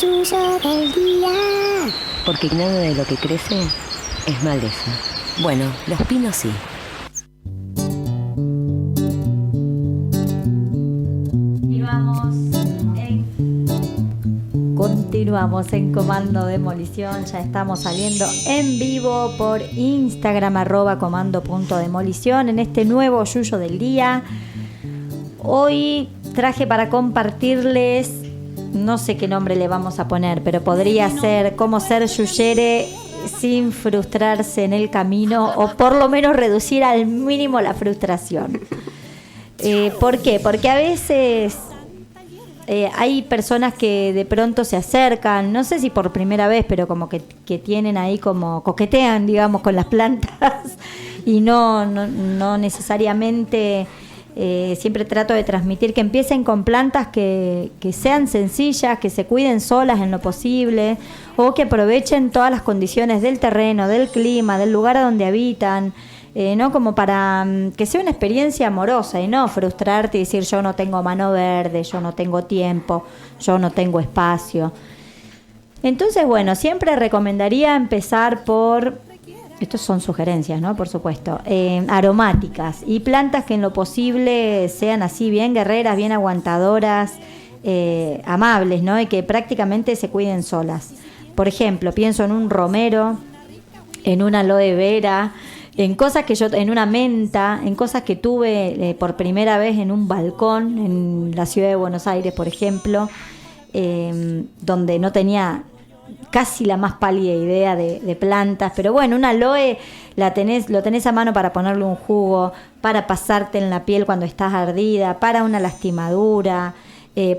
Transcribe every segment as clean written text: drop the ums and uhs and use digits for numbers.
Yuyo del día. Porque nada de lo que crece es maleza. Bueno, los pinos sí. Continuamos en Comando Demolición. Ya estamos saliendo en vivo por Instagram @comando.demolición en este nuevo Yuyo del día. Hoy traje para compartirles, no sé qué nombre le vamos a poner, pero podría ser cómo ser yuyere sin frustrarse en el camino, o por lo menos reducir al mínimo la frustración. ¿Por qué? Porque a veces hay personas que de pronto se acercan, no sé si por primera vez, pero como que tienen ahí, como coquetean, digamos, con las plantas y no necesariamente. Siempre trato de transmitir que empiecen con plantas que sean sencillas, que se cuiden solas en lo posible, o que aprovechen todas las condiciones del terreno, del clima, del lugar a donde habitan, ¿no? Como para que sea una experiencia amorosa y no frustrarte y decir yo no tengo mano verde, yo no tengo tiempo, yo no tengo espacio. Entonces, bueno, siempre recomendaría empezar por, estas son sugerencias, ¿no? Por supuesto, aromáticas y plantas que en lo posible sean así bien guerreras, bien aguantadoras, amables, ¿no? Y que prácticamente se cuiden solas. Por ejemplo, pienso en un romero, en una aloe vera, en cosas que en una menta, en cosas que tuve por primera vez en un balcón en la ciudad de Buenos Aires, por ejemplo, donde no tenía casi la más pálida idea de plantas, pero bueno, una aloe lo tenés a mano para ponerle un jugo, para pasarte en la piel cuando estás ardida, para una lastimadura.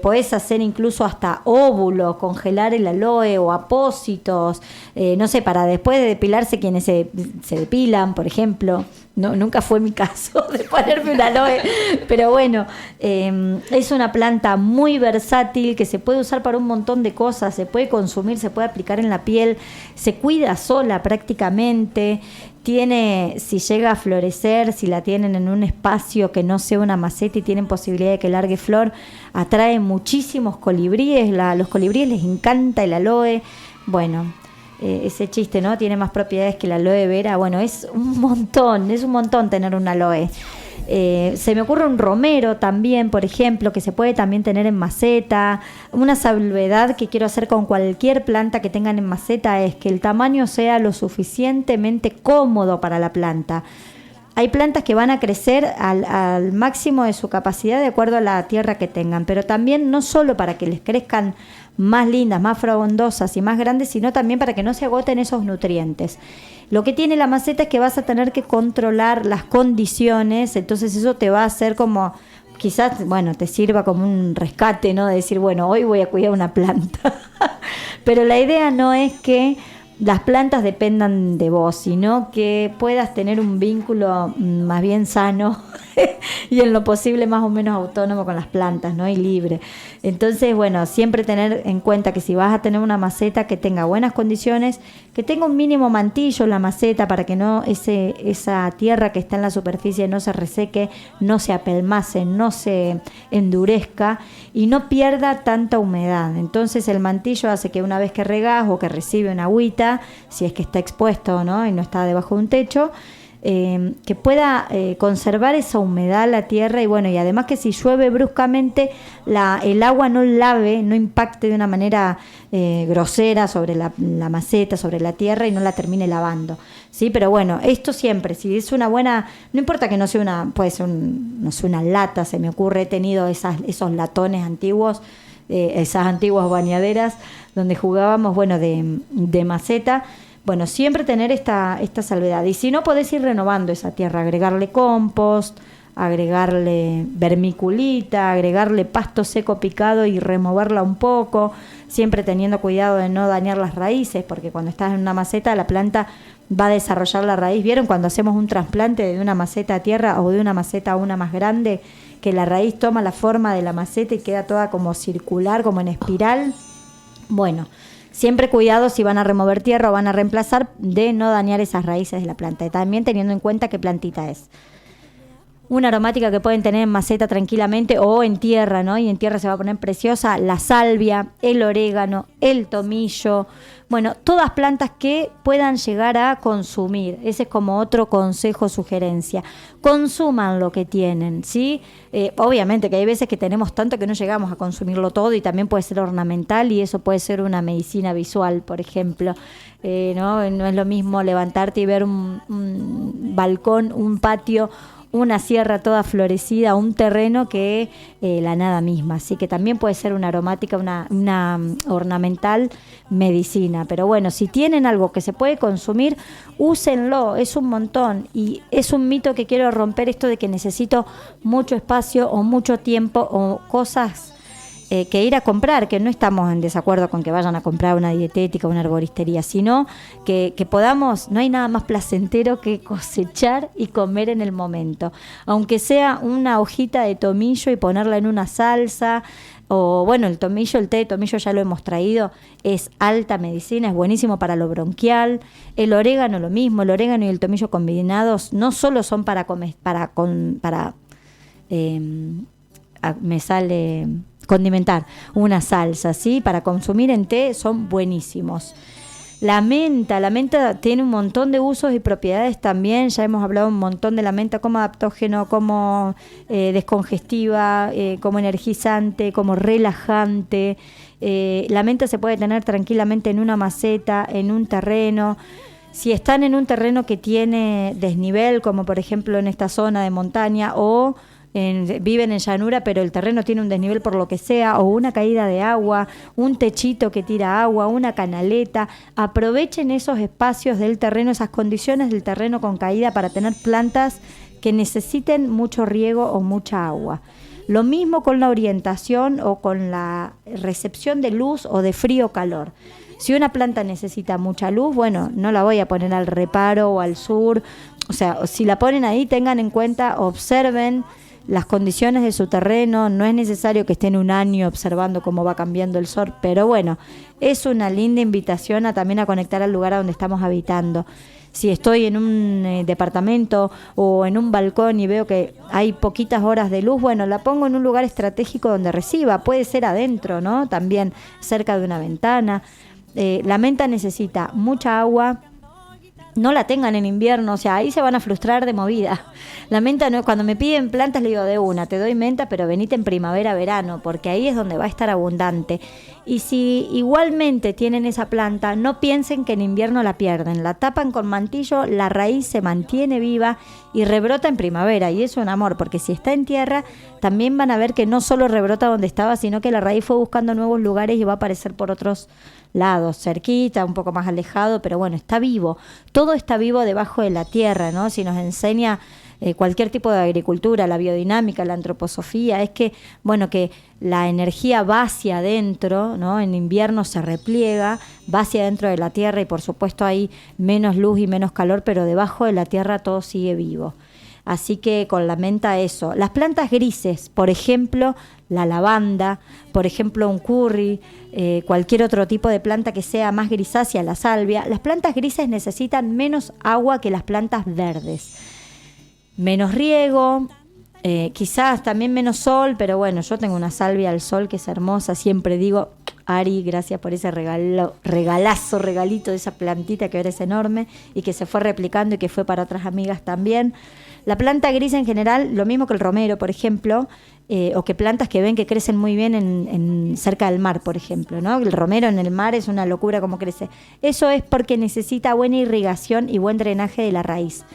Podés hacer incluso hasta óvulos, congelar el aloe o apósitos, no sé, para después de depilarse quienes se depilan, por ejemplo. No, nunca fue mi caso de ponerme un aloe, pero bueno, es una planta muy versátil que se puede usar para un montón de cosas, se puede consumir, se puede aplicar en la piel, se cuida sola prácticamente. Tiene, si llega a florecer, si la tienen en un espacio que no sea una maceta y tienen posibilidad de que largue flor, atrae muchísimos colibríes. Los colibríes les encanta el aloe. Bueno, ese chiste, ¿no? Tiene más propiedades que la aloe vera. Bueno, es un montón tener un aloe. Se me ocurre un romero también, por ejemplo, que se puede también tener en maceta. Una salvedad que quiero hacer con cualquier planta que tengan en maceta es que el tamaño sea lo suficientemente cómodo para la planta. Hay plantas que van a crecer al máximo de su capacidad de acuerdo a la tierra que tengan, pero también no solo para que les crezcan más lindas, más frondosas y más grandes, sino también para que no se agoten esos nutrientes. Lo que tiene la maceta es que vas a tener que controlar las condiciones, entonces eso te va a hacer como, quizás, bueno, te sirva como un rescate, ¿no? De decir, bueno, hoy voy a cuidar una planta. Pero la idea no es que las plantas dependan de vos, sino que puedas tener un vínculo más bien sano y en lo posible más o menos autónomo con las plantas, ¿no? Y libre. Entonces, bueno, siempre tener en cuenta que si vas a tener una maceta que tenga buenas condiciones, que tenga un mínimo mantillo la maceta para que no esa tierra que está en la superficie no se reseque, no se apelmace, no se endurezca y no pierda tanta humedad. Entonces el mantillo hace que una vez que regás o que recibe una agüita, si es que está expuesto, ¿no? Y no está debajo de un techo, que pueda conservar esa humedad la tierra y bueno, y además que si llueve bruscamente el agua no lave, no impacte de una manera grosera sobre la maceta, sobre la tierra y no la termine lavando, ¿sí? Pero bueno, esto siempre, si es una buena, no importa que no sea puede ser no sé, una lata, se me ocurre, he tenido esos latones antiguos, esas antiguas bañaderas donde jugábamos, bueno, de maceta. Bueno, siempre tener esta salvedad. Y si no, podés ir renovando esa tierra, agregarle compost, agregarle vermiculita, agregarle pasto seco picado y removerla un poco, siempre teniendo cuidado de no dañar las raíces, porque cuando estás en una maceta la planta va a desarrollar la raíz. ¿Vieron cuando hacemos un trasplante de una maceta a tierra o de una maceta a una más grande, que la raíz toma la forma de la maceta y queda toda como circular, como en espiral? Bueno, siempre cuidado si van a remover tierra o van a reemplazar de no dañar esas raíces de la planta. Y también teniendo en cuenta qué plantita es. una aromática que pueden tener en maceta tranquilamente o en tierra, ¿no? Y en tierra se va a poner preciosa, la salvia, el orégano, el tomillo, bueno, todas plantas que puedan llegar a consumir. Ese es como otro consejo, sugerencia. Consuman lo que tienen, ¿sí? Obviamente que hay veces que tenemos tanto que no llegamos a consumirlo todo y también puede ser ornamental y eso puede ser una medicina visual, por ejemplo. No es lo mismo levantarte y ver un balcón, un patio, una sierra toda florecida, un terreno que la nada misma. Así que también puede ser una aromática, una ornamental medicina. Pero bueno, si tienen algo que se puede consumir, úsenlo, es un montón. Y es un mito que quiero romper, esto de que necesito mucho espacio o mucho tiempo o cosas que ir a comprar, que no estamos en desacuerdo con que vayan a comprar una dietética, una arboristería, sino que podamos, no hay nada más placentero que cosechar y comer en el momento, aunque sea una hojita de tomillo y ponerla en una salsa, o bueno, el tomillo, el té de tomillo ya lo hemos traído, es alta medicina, es buenísimo para lo bronquial. El orégano lo mismo, el orégano y el tomillo combinados no solo son para comer, me sale condimentar una salsa, ¿sí? Para consumir en té son buenísimos. La menta tiene un montón de usos y propiedades también, ya hemos hablado un montón de la menta como adaptógeno, como descongestiva, como energizante, como relajante. La menta se puede tener tranquilamente en una maceta, en un terreno. Si están en un terreno que tiene desnivel, como por ejemplo en esta zona de montaña, o viven en llanura, pero el terreno tiene un desnivel por lo que sea, o una caída de agua, un techito que tira agua, una canaleta, aprovechen esos espacios del terreno, esas condiciones del terreno con caída para tener plantas que necesiten mucho riego o mucha agua. Lo mismo con la orientación o con la recepción de luz o de frío o calor. Si una planta necesita mucha luz, bueno, no la voy a poner al reparo o al sur. O sea, si la ponen ahí, tengan en cuenta, observen las condiciones de su terreno. No es necesario que estén un año observando cómo va cambiando el sol, pero bueno, es una linda invitación también a conectar al lugar a donde estamos habitando. Si estoy en un departamento o en un balcón y veo que hay poquitas horas de luz, bueno, la pongo en un lugar estratégico donde reciba. Puede ser adentro, ¿no? También cerca de una ventana. La menta necesita mucha agua. No la tengan en invierno, o sea, ahí se van a frustrar de movida. La menta, no, cuando me piden plantas le digo de una, te doy menta, pero venite en primavera, verano, porque ahí es donde va a estar abundante. Y si igualmente tienen esa planta, no piensen que en invierno la pierden, la tapan con mantillo, la raíz se mantiene viva y rebrota en primavera, y eso es un amor, porque si está en tierra, también van a ver que no solo rebrota donde estaba, sino que la raíz fue buscando nuevos lugares y va a aparecer por otros lados, cerquita, un poco más alejado, pero bueno, está vivo. Todo está vivo debajo de la tierra, ¿no? Si nos enseña cualquier tipo de agricultura, la biodinámica, la antroposofía, es que, bueno, que la energía va hacia adentro, ¿no? En invierno se repliega, va hacia adentro de la tierra y por supuesto hay menos luz y menos calor, pero debajo de la tierra todo sigue vivo. Así que con la menta eso. Las plantas grises, por ejemplo, la lavanda, por ejemplo un curry, cualquier otro tipo de planta que sea más grisácea, la salvia. Las plantas grises necesitan menos agua que las plantas verdes. Menos riego, quizás también menos sol, pero bueno, yo tengo una salvia al sol que es hermosa. Siempre digo, Ari, gracias por ese regalito de esa plantita que ahora es enorme y que se fue replicando y que fue para otras amigas también. La planta gris en general, lo mismo que el romero, por ejemplo, o que plantas que ven que crecen muy bien en cerca del mar, por ejemplo, ¿no? El romero en el mar es una locura como crece. Eso es porque necesita buena irrigación y buen drenaje de la raíz.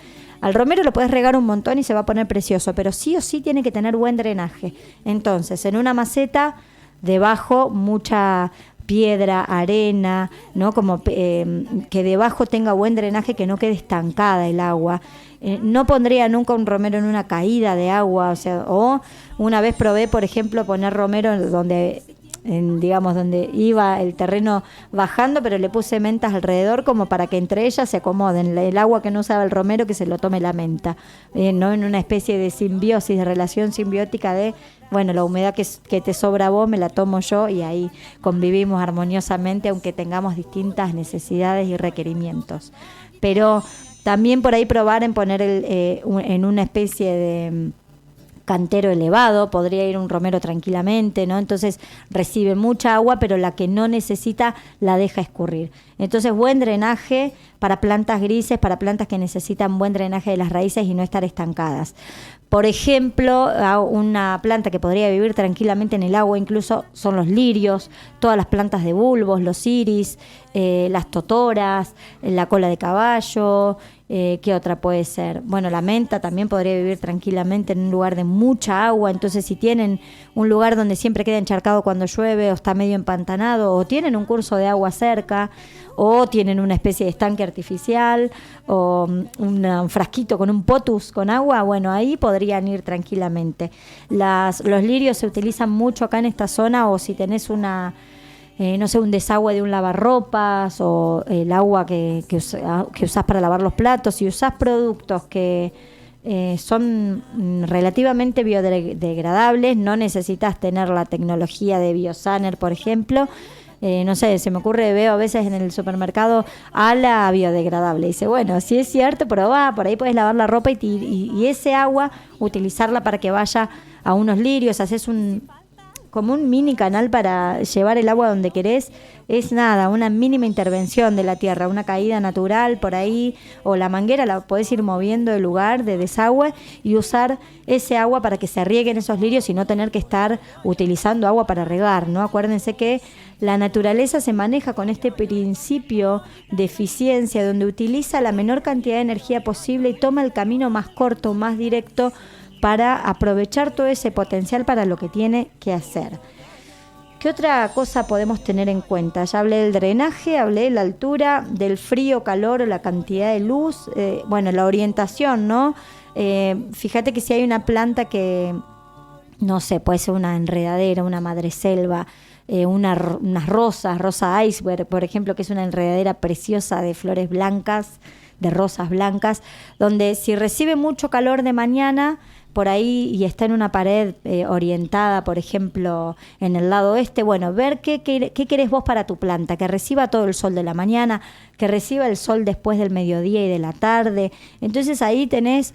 Al romero lo puedes regar un montón y se va a poner precioso, pero sí o sí tiene que tener buen drenaje. Entonces, en una maceta, debajo mucha piedra, arena, ¿no? Como que debajo tenga buen drenaje, que no quede estancada el agua. No pondría nunca un romero en una caída de agua, o una vez probé, por ejemplo, poner romero donde iba el terreno bajando, pero le puse mentas alrededor como para que entre ellas se acomoden. El agua que no usaba el romero, que se lo tome la menta, no en una especie de simbiosis, de relación simbiótica de, bueno, la humedad que te sobra a vos me la tomo yo y ahí convivimos armoniosamente, aunque tengamos distintas necesidades y requerimientos. Pero también por ahí probar en poner en una especie cantero elevado, podría ir un romero tranquilamente, ¿no? Entonces recibe mucha agua, pero la que no necesita la deja escurrir. Entonces, buen drenaje para plantas grises, para plantas que necesitan buen drenaje de las raíces y no estar estancadas. Por ejemplo, una planta que podría vivir tranquilamente en el agua incluso son los lirios, todas las plantas de bulbos, los iris, las totoras, la cola de caballo. ¿Qué otra puede ser? Bueno, la menta también podría vivir tranquilamente en un lugar de mucha agua. Entonces, si tienen un lugar donde siempre queda encharcado cuando llueve o está medio empantanado, o tienen un curso de agua cerca, o tienen una especie de estanque artificial, o un frasquito con un potus con agua, bueno, ahí podrían ir tranquilamente. Los lirios se utilizan mucho acá en esta zona, o si tenés un desagüe de un lavarropas, o el agua que usás para lavar los platos, si usás productos que son relativamente biodegradables, no necesitas tener la tecnología de Biosaner, por ejemplo. No sé, se me ocurre, veo a veces en el supermercado ala biodegradable. Dice, bueno, si es cierto, probá, por ahí puedes lavar la ropa y ese agua utilizarla para que vaya a unos lirios, haces como un mini canal para llevar el agua donde querés. Es nada, una mínima intervención de la tierra, una caída natural por ahí, o la manguera la podés ir moviendo de lugar, de desagüe, y usar ese agua para que se rieguen esos lirios y no tener que estar utilizando agua para regar, ¿no? Acuérdense que la naturaleza se maneja con este principio de eficiencia, donde utiliza la menor cantidad de energía posible y toma el camino más corto, más directo, para aprovechar todo ese potencial para lo que tiene que hacer. ¿Qué otra cosa podemos tener en cuenta? Ya hablé del drenaje, hablé de la altura, del frío, calor o la cantidad de luz. Bueno, la orientación, ¿no? Fíjate que si hay una planta que, no sé, puede ser una enredadera, una madreselva, unas rosas, rosa iceberg, por ejemplo, que es una enredadera preciosa de flores blancas, de rosas blancas, donde si recibe mucho calor de mañana por ahí y está en una pared orientada, por ejemplo, en el lado oeste, bueno, ver qué querés vos para tu planta, que reciba todo el sol de la mañana, que reciba el sol después del mediodía y de la tarde. Entonces ahí tenés,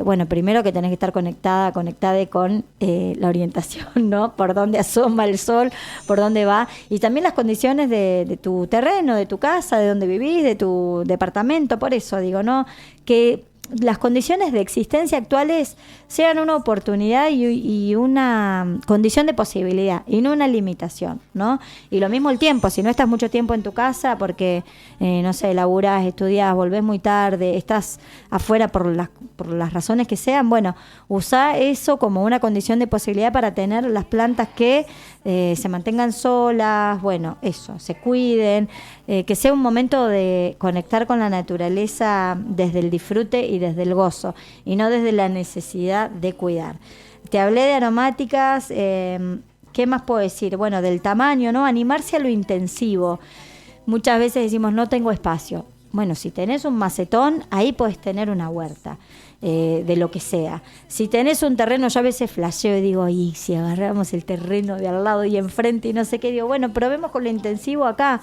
bueno, primero que tenés que estar conectada con la orientación, ¿no? Por dónde asoma el sol, por dónde va, y también las condiciones de tu terreno, de tu casa, de donde vivís, de tu departamento. Por eso digo, ¿no? Que las condiciones de existencia actuales sean una oportunidad y una condición de posibilidad y no una limitación, ¿no? Y lo mismo el tiempo, si no estás mucho tiempo en tu casa porque, no sé, laburás, estudiás, volvés muy tarde, estás afuera por las razones que sean, bueno, usá eso como una condición de posibilidad para tener las plantas que se mantengan solas, bueno, eso, se cuiden, que sea un momento de conectar con la naturaleza desde el disfrute y desde el gozo, y no desde la necesidad de cuidar. Te hablé de aromáticas, ¿qué más puedo decir? Bueno, del tamaño, ¿no? Animarse a lo intensivo. Muchas veces decimos, no tengo espacio. Bueno, si tenés un macetón, ahí podés tener una huerta. De lo que sea. Si tenés un terreno, yo a veces flasheo y digo, y si agarramos el terreno de al lado y enfrente y no sé qué, digo, bueno, probemos con lo intensivo acá.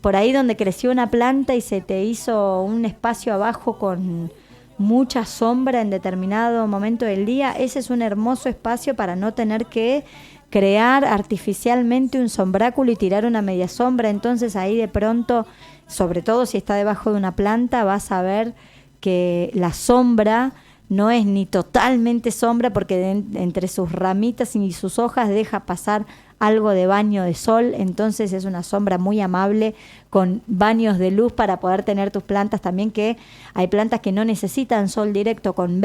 Por ahí donde creció una planta y se te hizo un espacio abajo con mucha sombra en determinado momento del día, ese es un hermoso espacio para no tener que crear artificialmente un sombráculo y tirar una media sombra. Entonces ahí de pronto, sobre todo si está debajo de una planta, vas a ver que la sombra no es ni totalmente sombra, porque entre sus ramitas y sus hojas deja pasar algo de baño de sol. Entonces es una sombra muy amable con baños de luz para poder tener tus plantas también, que hay plantas que no necesitan sol directo, con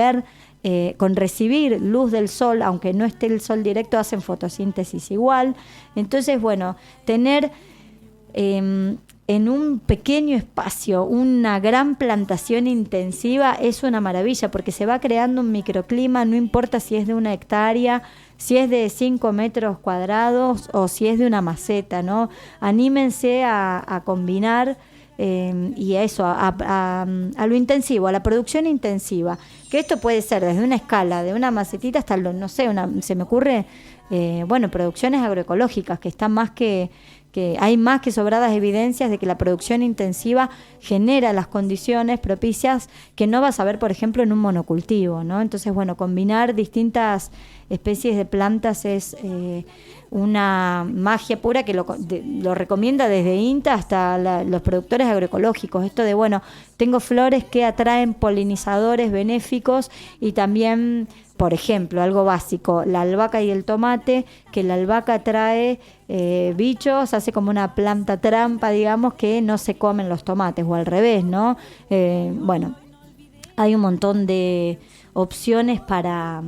recibir luz del sol, aunque no esté el sol directo, hacen fotosíntesis igual. Entonces, bueno, tener en un pequeño espacio una gran plantación intensiva es una maravilla, porque se va creando un microclima, no importa si es de 1 hectárea, si es de 5 metros cuadrados o si es de una maceta, ¿no? Anímense a combinar y a eso, a lo intensivo, a la producción intensiva, que esto puede ser desde una escala de una macetita hasta, no sé, se me ocurre bueno, producciones agroecológicas que están que hay más que sobradas evidencias de que la producción intensiva genera las condiciones propicias que no vas a ver, por ejemplo, en un monocultivo, ¿no? Entonces, bueno, combinar distintas especies de plantas es una magia pura que lo recomienda desde INTA hasta los productores agroecológicos. Esto de, bueno, tengo flores que atraen polinizadores benéficos y también, por ejemplo, algo básico, la albahaca y el tomate, que la albahaca trae bichos, hace como una planta trampa, digamos, que no se comen los tomates, o al revés, ¿no? Bueno, hay un montón de opciones para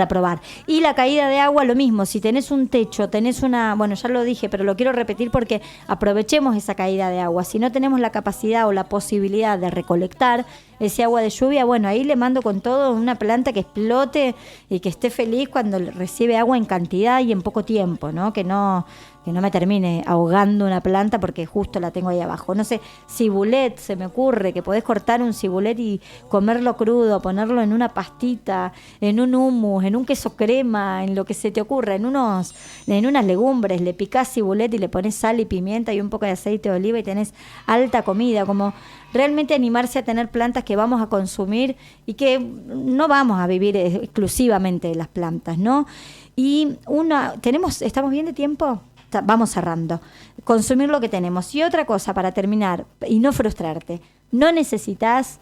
probar. Y la caída de agua, lo mismo, si tenés un techo, tenés bueno, ya lo dije, pero lo quiero repetir porque aprovechemos esa caída de agua. Si no tenemos la capacidad o la posibilidad de recolectar ese agua de lluvia, bueno, ahí le mando con todo una planta que explote y que esté feliz cuando recibe agua en cantidad y en poco tiempo, ¿no? Que no me termine ahogando una planta porque justo la tengo ahí abajo. No sé, cibulet, se me ocurre que podés cortar un cibulet y comerlo crudo, ponerlo en una pastita, en un hummus, en un queso crema, en lo que se te ocurra, en unas legumbres, le picás cibulet y le pones sal y pimienta y un poco de aceite de oliva y tenés alta comida, como realmente animarse a tener plantas que vamos a consumir y que no vamos a vivir exclusivamente de las plantas, ¿no? Y ¿estamos bien de tiempo? Vamos cerrando. Consumir lo que tenemos. Y otra cosa para terminar, y no frustrarte, no necesitas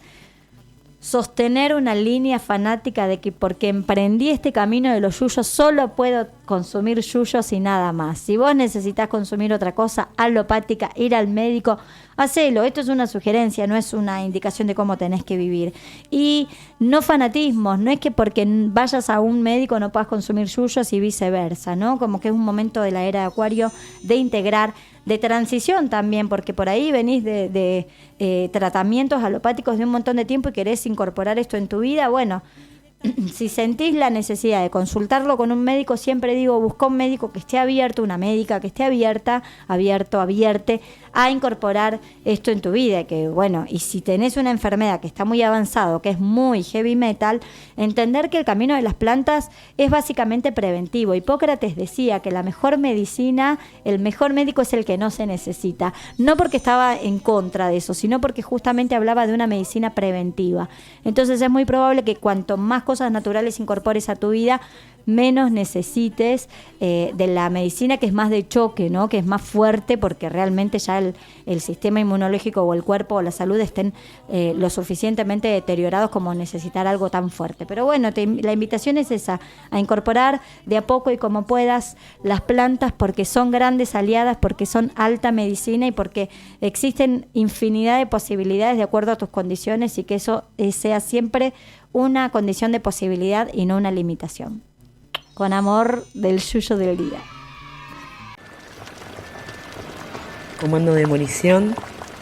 sostener una línea fanática de que porque emprendí este camino de los yuyos solo puedo consumir yuyos y nada más. Si vos necesitas consumir otra cosa alopática, ir al médico, hacelo. Esto es una sugerencia, no es una indicación de cómo tenés que vivir. Y no fanatismos, no es que porque vayas a un médico no puedas consumir yuyos y viceversa, ¿no? Como que es un momento de la era de Acuario de integrar, de transición también, porque por ahí venís de tratamientos alopáticos de un montón de tiempo y querés incorporar esto en tu vida. Bueno, si sentís la necesidad de consultarlo con un médico, siempre digo, busca un médico que esté abierto, una médica que esté abierta, abierte a incorporar esto en tu vida. Que bueno, y si tenés una enfermedad que está muy avanzado, que es muy heavy metal, entender que el camino de las plantas es básicamente preventivo. Hipócrates decía que la mejor medicina, el mejor médico es el que no se necesita. No porque estaba en contra de eso, sino porque justamente hablaba de una medicina preventiva. Entonces es muy probable que cuanto más cosas naturales incorpores a tu vida, menos necesites de la medicina que es más de choque, ¿no? Que es más fuerte porque realmente ya el sistema inmunológico o el cuerpo o la salud estén lo suficientemente deteriorados como necesitar algo tan fuerte. Pero bueno, la invitación es esa, a incorporar de a poco y como puedas las plantas porque son grandes aliadas, porque son alta medicina y porque existen infinidad de posibilidades de acuerdo a tus condiciones y que eso sea siempre una condición de posibilidad y no una limitación. Con amor, del yuyo del día. Comando Demolición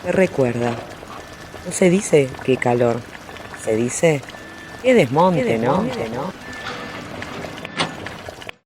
te recuerda, no se dice qué calor, se dice qué desmonte, ¿no?